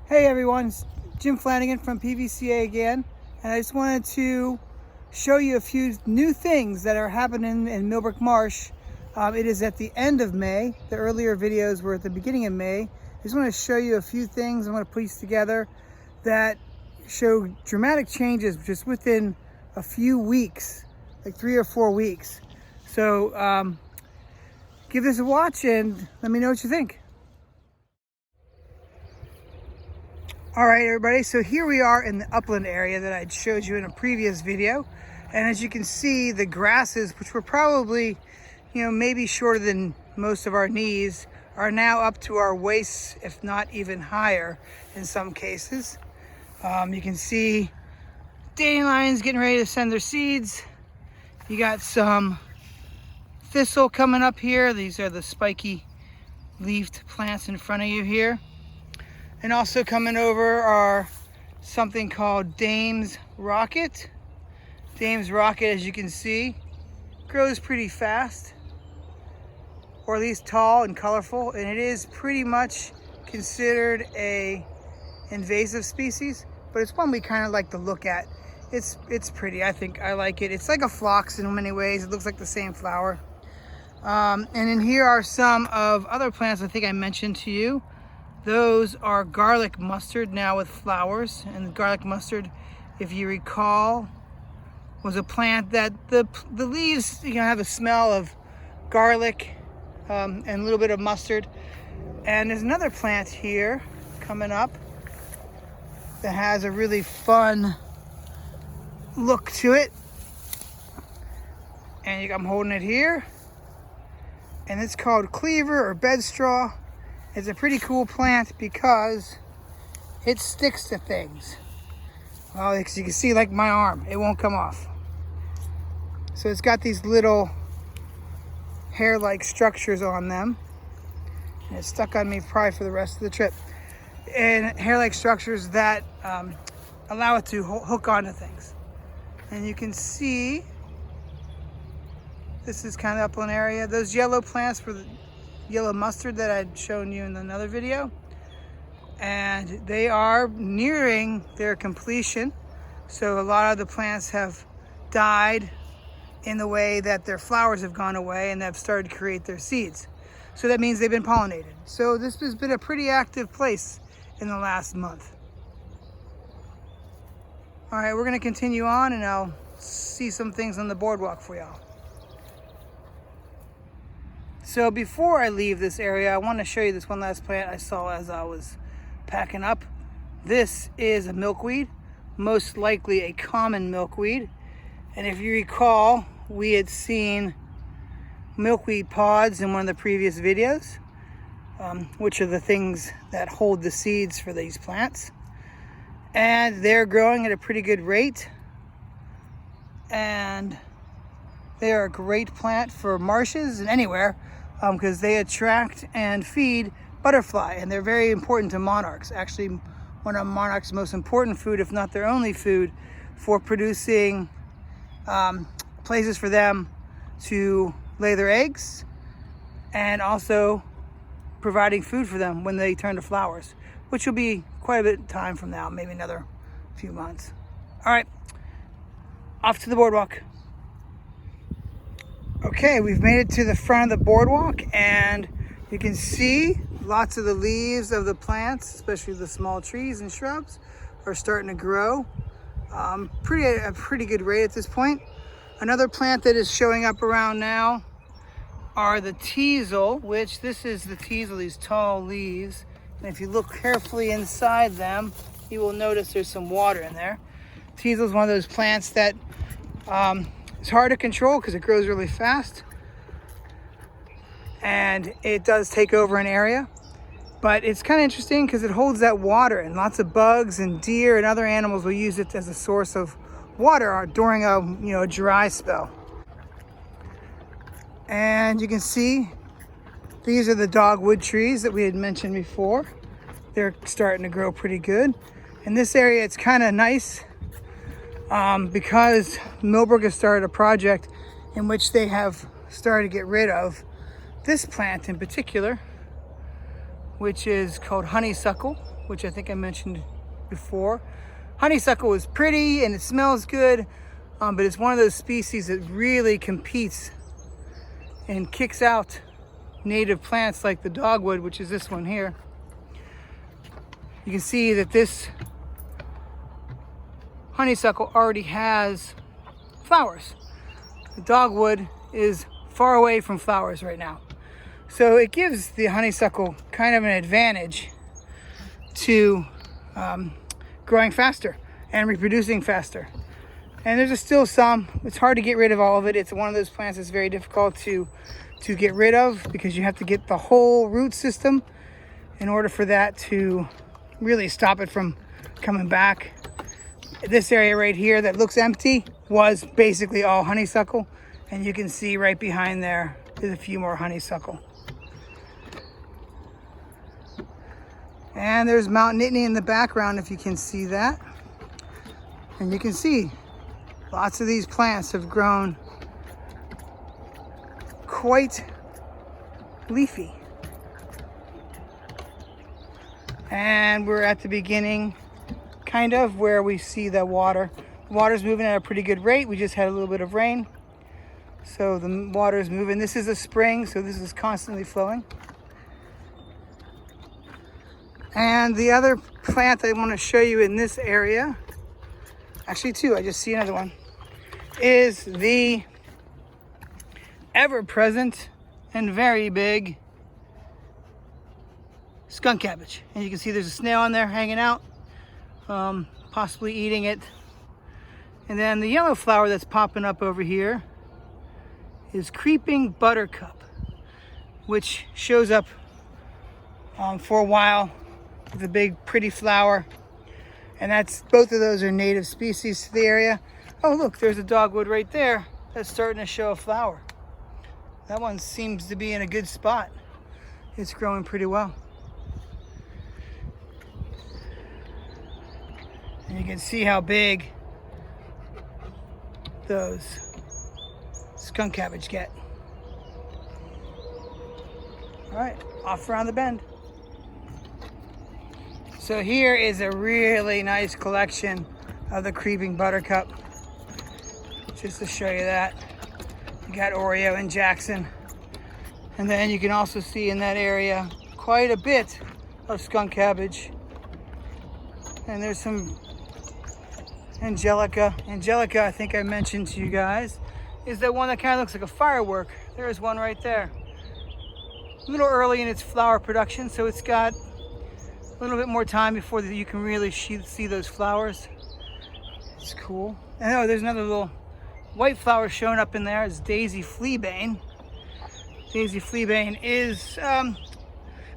Hey everyone, it's Jim Flanagan from PVCA again, and I just wanted to show you a few new things that are happening in Millbrook Marsh. It is at the end of May. The earlier videos were at the beginning of May. I just want to show you a few things I'm going to piece together that show dramatic changes just within a few weeks, like 3 or 4 weeks. So give this a watch and let me know what you think. All right, everybody, so here we are in the upland area that I showed you in a previous video. And as you can see, the grasses, which were probably, maybe shorter than most of our knees, are now up to our waists, if not even higher in some cases. You can see dandelions getting ready to send their seeds. You got some thistle coming up here. These are the spiky leafed plants in front of you here. And also coming over are something called Dame's Rocket. Dame's Rocket, as you can see, grows pretty fast, or at least tall and colorful, and it is pretty much considered a invasive species, but it's one we kind of like to look at. It's pretty. I like it. It's like a phlox in many ways. It looks like the same flower. And in here are some of other plants I think I mentioned to you. Those are garlic mustard now with flowers. And garlic mustard, if you recall, was a plant that the leaves have a smell of garlic and a little bit of mustard. And there's another plant here coming up that has a really fun look to it. And I'm holding it here. And it's called cleaver or bedstraw. It's a pretty cool plant because it sticks to things. Well, as you can see, like my arm, it won't come off. So it's got these little hair-like structures on them. And it's stuck on me probably for the rest of the trip. And hair-like structures that allow it to hook onto things. And you can see, this is kind of upland area. Those yellow plants were the yellow mustard that I'd shown you in another video, and they are nearing their completion. So a lot of the plants have died in the way that their flowers have gone away and they've started to create their seeds. So that means they've been pollinated. So this has been a pretty active place in the last month. All right, we're gonna continue on and I'll see some things on the boardwalk for y'all. So before I leave this area, I want to show you this one last plant I saw as I was packing up. This is a milkweed, most likely a common milkweed. And if you recall, we had seen milkweed pods in one of the previous videos, which are the things that hold the seeds for these plants. And they're growing at a pretty good rate. And they are a great plant for marshes and anywhere, because they attract and feed butterfly, and they're very important to monarchs. Actually, one of monarchs' most important food, if not their only food, for producing places for them to lay their eggs, and also providing food for them when they turn to flowers, which will be quite a bit of time from now, maybe another few months. All right, off to the boardwalk. Okay, we've made it to the front of the boardwalk, and you can see lots of the leaves of the plants, especially the small trees and shrubs, are starting to grow a pretty good rate at this point. Another plant that is showing up around now are the teasel, which this is the teasel, these tall leaves. And if you look carefully inside them, you will notice there's some water in there. Teasel is one of those plants that it's hard to control because it grows really fast and it does take over an area, but it's kind of interesting because it holds that water, and lots of bugs and deer and other animals will use it as a source of water during a dry spell. And you can see these are the dogwood trees that we had mentioned before. They're starting to grow pretty good. In this area, it's kind of nice because Millbrook has started a project in which they have started to get rid of this plant in particular, which is called honeysuckle. which I think I mentioned before. Honeysuckle is pretty and it smells good, but it's one of those species that really competes and kicks out native plants like the dogwood, which is this one here. You can see that this honeysuckle already has flowers. The dogwood is far away from flowers right now. So it gives the honeysuckle kind of an advantage to growing faster and reproducing faster. And there's still some. It's hard to get rid of all of it. It's one of those plants that's very difficult to get rid of because you have to get the whole root system in order for that to really stop it from coming back. This area right here that looks empty was basically all honeysuckle, and you can see right behind there is a few more honeysuckle. And there's Mount Nittany in the background, if you can see that. And you can see lots of these plants have grown quite leafy. And we're at the beginning, kind of, where we see the water. The water's moving at a pretty good rate. We just had a little bit of rain, so the water is moving. This is a spring, so this is constantly flowing. And the other plant I want to show you in this area, actually two, I just see another one, is the ever-present and very big skunk cabbage. And you can see there's a snail on there hanging out, possibly eating it. And then the yellow flower that's popping up over here is creeping buttercup, which shows up for a while with a big pretty flower. And that's, both of those are native species to the area. Oh look, there's a dogwood right there that's starting to show a flower. That one seems to be in a good spot. It's growing pretty well. And you can see how big those skunk cabbage get. All right, off around the bend. So here is a really nice collection of the creeping buttercup. Just to show you that. You got Oreo and Jackson. And then you can also see in that area quite a bit of skunk cabbage. And there's some Angelica. Angelica, I think I mentioned to you guys, is that one that kind of looks like a firework. There's one right there. A little early in its flower production, so it's got a little bit more time before you can really see those flowers. It's cool. And oh, there's another little white flower showing up in there. It's Daisy Fleabane. Daisy Fleabane is,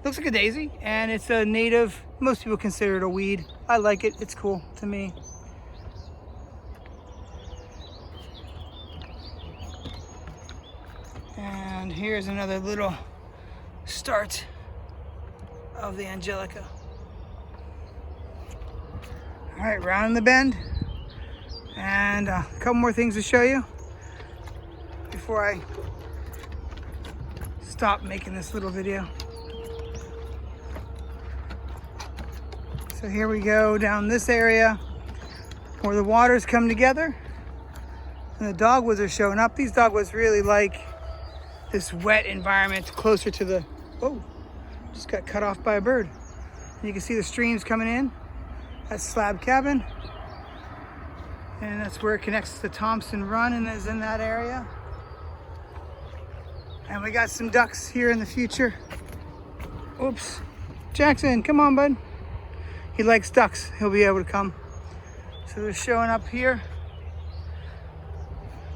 looks like a daisy, and it's a native. Most people consider it a weed. I like it. It's cool to me. And here's another little start of the Angelica. All right, round the bend. And a couple more things to show you before I stop making this little video. So here we go down this area where the waters come together and the dogwoods are showing up. These dogwoods really like this wet environment closer to the, oh, just got cut off by a bird. And you can see the streams coming in. That's Slab Cabin. And that's where it connects to Thompson Run and is in that area. And we got some ducks here in the future. Oops. Jackson, come on, bud. He likes ducks. He'll be able to come. So they're showing up here.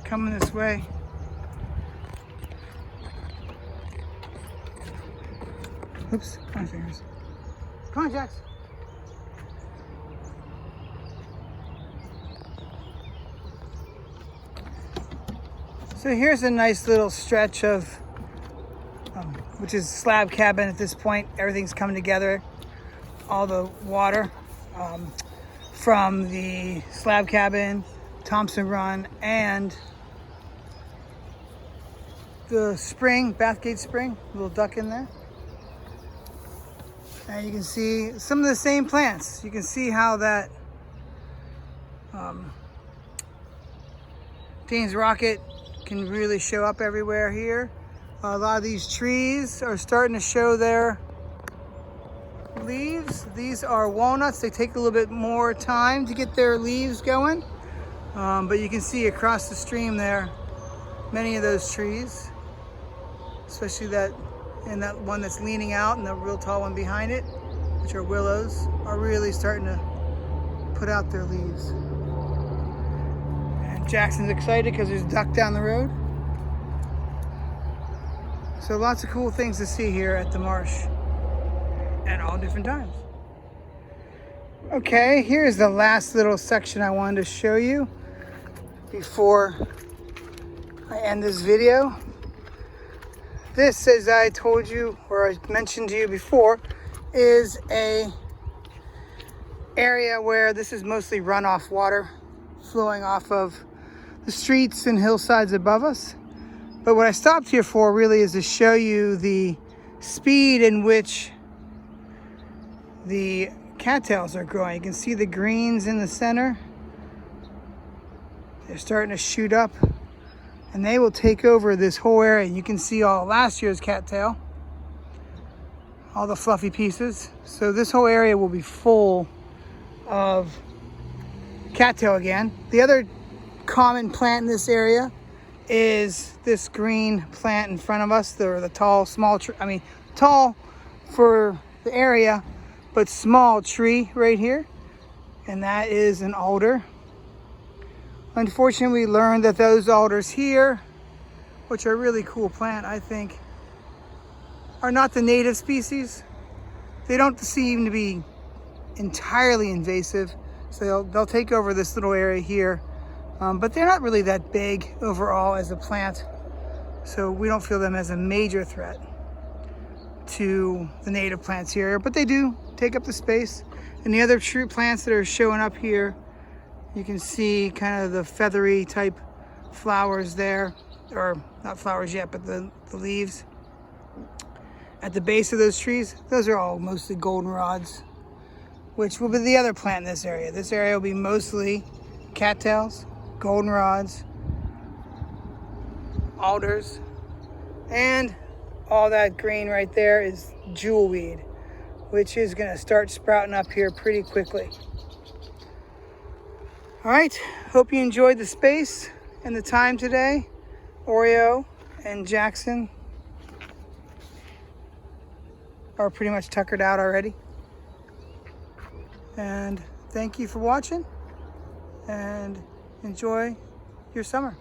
Coming this way. Oops, my fingers. Come on, Jax. So here's a nice little stretch of, which is Slab Cabin at this point. Everything's coming together. All the water from the Slab Cabin, Thompson Run, and the spring, Bathgate Spring. A little duck in there. And you can see some of the same plants. You can see how that Dane's rocket can really show up everywhere here. A lot of these trees are starting to show their leaves. These are walnuts. They take a little bit more time to get their leaves going. But you can see across the stream there, many of those trees, especially that one that's leaning out and the real tall one behind it, which are willows, are really starting to put out their leaves. And Jackson's excited because there's a duck down the road. So lots of cool things to see here at the marsh at all different times. Okay, here's the last little section I wanted to show you before I end this video. This, as I told you, or I mentioned to you before, is a area where this is mostly runoff water flowing off of the streets and hillsides above us. But what I stopped here for really is to show you the speed in which the cattails are growing. You can see the greens in the center. They're starting to shoot up, and they will take over this whole area. You can see all last year's cattail, all the fluffy pieces. So this whole area will be full of cattail again. The other common plant in this area is this green plant in front of us, the tall, small tree. I mean, tall for the area, but small tree right here, and that is an alder. Unfortunately, we learned that those alders here, which are a really cool plant, I think, are not the native species. They don't seem to be entirely invasive, so they'll take over this little area here. But they're not really that big overall as a plant, so we don't feel them as a major threat to the native plants here, but they do take up the space. And the other true plants that are showing up here, you can see kind of the feathery type flowers there, or not flowers yet, but the leaves at the base of those trees. Those are all mostly goldenrods, which will be the other plant in this area. This area will be mostly cattails, goldenrods, alders, and all that green right there is jewelweed, which is going to start sprouting up here pretty quickly. All right, hope you enjoyed the space and the time today. Oreo and Jackson are pretty much tuckered out already. And thank you for watching, and enjoy your summer.